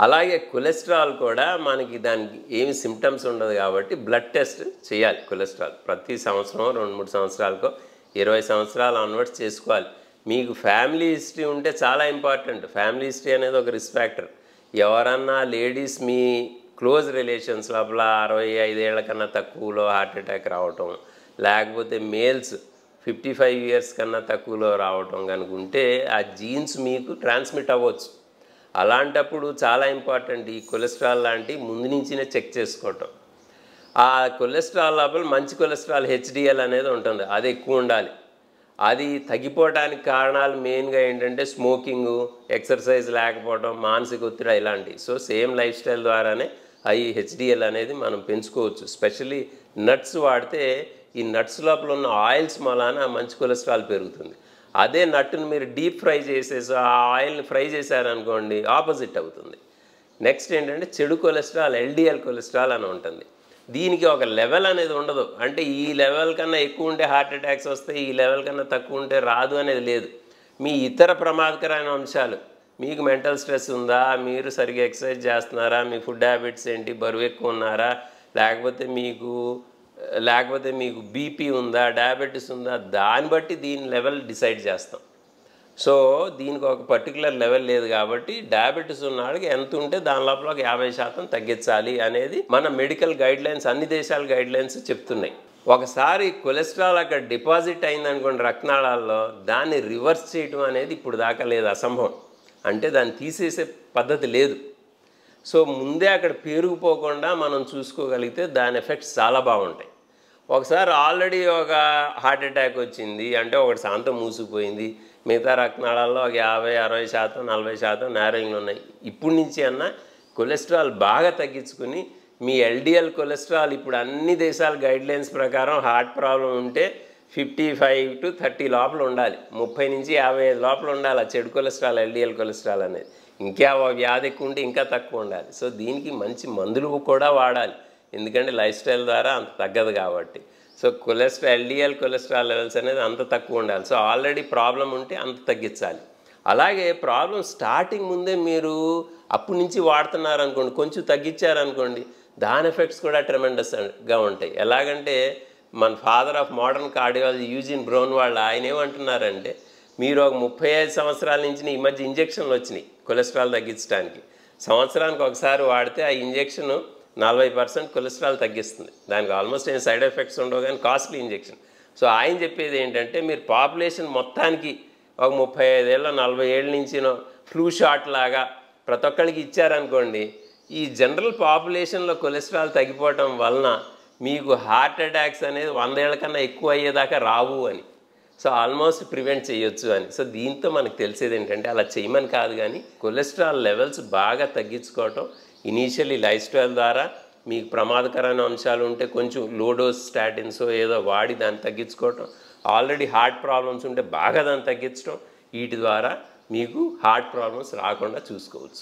అలాగే కొలెస్ట్రాల్ కూడా మనకి దానికి ఏమి సింప్టమ్స్ ఉండదు కాబట్టి బ్లడ్ టెస్ట్ చేయాలి. కొలెస్ట్రాల్ ప్రతి సంవత్సరం 2-3 సంవత్సరాలకో 20 సంవత్సరాలు ఆన్వర్డ్స్ చేసుకోవాలి. మీకు ఫ్యామిలీ హిస్టరీ ఉంటే చాలా ఇంపార్టెంట్. ఫ్యామిలీ హిస్టరీ అనేది ఒక రిస్క్ ఫ్యాక్టర్. ఎవరన్నా లేడీస్ మీ క్లోజ్ రిలేషన్స్ లోపల 65 ఏళ్ల కన్నా తక్కువలో హార్ట్ అటాక్ రావటం, లేకపోతే మేల్స్ 55 ఇయర్స్ కన్నా తక్కువలో రావటం కనుక ఉంటే ఆ జీన్స్ మీకు ట్రాన్స్మిట్ అవ్వచ్చు. అలాంటప్పుడు చాలా ఇంపార్టెంట్ ఈ కొలెస్ట్రాల్ లాంటి ముందు నుంచినే చెక్ చేసుకోవటం. ఆ కొలెస్ట్రాల్ లోపల మంచి కొలెస్ట్రాల్ హెచ్డిఎల్ అనేది ఉంటుంది, అది ఎక్కువ ఉండాలి. అది తగ్గిపోవడానికి కారణాలు మెయిన్గా ఏంటంటే స్మోకింగు, ఎక్సర్సైజ్ లేకపోవడం, మానసిక ఒత్తిడి ఇలాంటివి. సో సేమ్ లైఫ్ స్టైల్ ద్వారానే ఈ హెచ్డిఎల్ అనేది మనం పెంచుకోవచ్చు. స్పెషల్లీ నట్స్ వాడితే ఈ నట్స్ లోపల ఉన్న ఆయిల్స్ మూలాన మంచి కొలెస్ట్రాల్ పెరుగుతుంది. అదే నట్టును మీరు డీప్ ఫ్రై చేసేసి ఆ ఆయిల్ని ఫ్రై చేశారనుకోండి ఆపోజిట్ అవుతుంది. నెక్స్ట్ ఏంటంటే చెడు కొలెస్ట్రాల్ ఎల్డిఎల్ కొలెస్ట్రాల్ అని ఉంటుంది. దీనికి ఒక లెవెల్ అనేది ఉండదు. అంటే ఈ లెవెల్ కన్నా ఎక్కువ ఉంటే హార్ట్ అటాక్స్ వస్తాయి, ఈ లెవెల్ కన్నా తక్కువ ఉంటే రాదు అనేది లేదు. మీ ఇతర ప్రమాదకరమైన అంశాలు, మీకు మెంటల్ స్ట్రెస్ ఉందా, మీరు సరిగ్గా ఎక్సర్సైజ్ చేస్తున్నారా, మీ ఫుడ్ హ్యాబిట్స్ ఏంటి, బరువు ఎక్కువ ఉన్నారా, లేకపోతే మీకు బీపీ ఉందా, డయాబెటీస్ ఉందా, దాన్ని బట్టి దీని లెవెల్ డిసైడ్ చేస్తాం. సో దీనికి ఒక పర్టికులర్ లెవెల్ లేదు కాబట్టి డయాబెటీస్ ఉన్న వాళ్ళకి ఎంత ఉంటే దాని లోపల ఒక 50% తగ్గించాలి అనేది మన మెడికల్ గైడ్లైన్స్, అన్ని దేశాల గైడ్లైన్స్ చెప్తున్నాయి. ఒకసారి కొలెస్ట్రాల్ అక్కడ డిపాజిట్ అయిందనుకోండి రక్తనాళాల్లో, దాన్ని రివర్స్ చేయడం అనేది ఇప్పుడు దాకా లేదు, అసంభవం. అంటే దాన్ని తీసేసే పద్ధతి లేదు. సో ముందే అక్కడ పేరుకుపోకుండా మనం చూసుకోగలిగితే దాని ఎఫెక్ట్స్ చాలా బాగుంటాయి. ఒకసారి ఆల్రెడీ ఒక హార్ట్ అటాక్ వచ్చింది అంటే ఒకటి శాంతం మూసుకుపోయింది, మిగతా రక్తనాళాల్లో ఒక 50-60%, 40% నేరోయింగ్లు ఉన్నాయి. ఇప్పటి నుంచి అన్నా కొలెస్ట్రాల్ బాగా తగ్గించుకుని మీ ఎల్డిఎల్ కొలెస్ట్రాల్ ఇప్పుడు అన్ని దేశాల గైడ్లైన్స్ ప్రకారం హార్ట్ ప్రాబ్లం ఉంటే 55 to 30 లోపల ఉండాలి, 30 నుంచి 55 లోపల ఉండాలి ఆ చెడు కొలెస్ట్రాల్ ఎల్డిఎల్ కొలెస్ట్రాల్ అనేది. ఇంకా వ్యాధి ఎక్కువ ఉంటే ఇంకా తక్కువ ఉండాలి. సో దీనికి మంచి మందులు కూడా వాడాలి, ఎందుకంటే లైఫ్ స్టైల్ ద్వారా అంత తగ్గదు కాబట్టి. సో ఎల్డిఎల్ కొలెస్ట్రాల్ లెవెల్స్ అనేది అంత తక్కువ ఉండాలి. సో ఆల్రెడీ ప్రాబ్లం ఉంటే అంత తగ్గించాలి. అలాగే ప్రాబ్లం స్టార్టింగ్ ముందే మీరు అప్పటి నుంచి వాడుతున్నారనుకోండి, కొంచెం తగ్గించారనుకోండి, దాని ఎఫెక్ట్స్ కూడా ట్రెమెండస్గా ఉంటాయి. ఎలాగంటే మన father of modern cardiology Eugene brown వాళ్ళు ఆయన ఏమంటున్నారంటే, మీరు ఒక 35 సంవత్సరాల నుంచి ఈ మధ్య ఇంజక్షన్లు వచ్చినాయి కొలెస్ట్రాల్ తగ్గించడానికి. సంవత్సరానికి ఒకసారి వాడితే ఆ ఇంజక్షన్ 40% కొలెస్ట్రాల్ తగ్గిస్తుంది. దానికి ఆల్మోస్ట్ ఏం సైడ్ ఎఫెక్ట్స్ ఉండవు, కానీ కాస్ట్లీ ఇంజెక్షన్. సో ఆయన చెప్పేది ఏంటంటే, మీరు పాపులేషన్ మొత్తానికి ఒక 35 ఏళ్ళ 40 ఏళ్ళ నుంచి ఫ్లూ షాట్ లాగా ప్రతి ఒక్కరికి ఇచ్చారనుకోండి, ఈ జనరల్ పాపులేషన్లో కొలెస్ట్రాల్ తగ్గిపోవటం వలన మీకు హార్ట్ అటాక్స్ అనేది 100 ఏళ్ళ కన్నా ఎక్కువ అయ్యేదాకా రావు అని. సో ఆల్మోస్ట్ ప్రివెంట్ చేయొచ్చు అని. సో దీంతో మనకు తెలిసేది ఏంటంటే, అలా చేయమని కాదు కానీ కొలెస్ట్రాల్ లెవెల్స్ బాగా తగ్గించుకోవటం ఇనీషియల్లీ లైఫ్ స్టైల్ ద్వారా, మీకు ప్రమాదకరమైన అంశాలు ఉంటే కొంచెం లో డోస్ స్టాటిన్స్ ఏదో వాడి దాన్ని తగ్గించుకోవటం, ఆల్రెడీ హార్ట్ ప్రాబ్లమ్స్ ఉంటే బాగా దాన్ని తగ్గించడం, వీటి ద్వారా మీకు హార్ట్ ప్రాబ్లమ్స్ రాకుండా చూసుకోవచ్చు.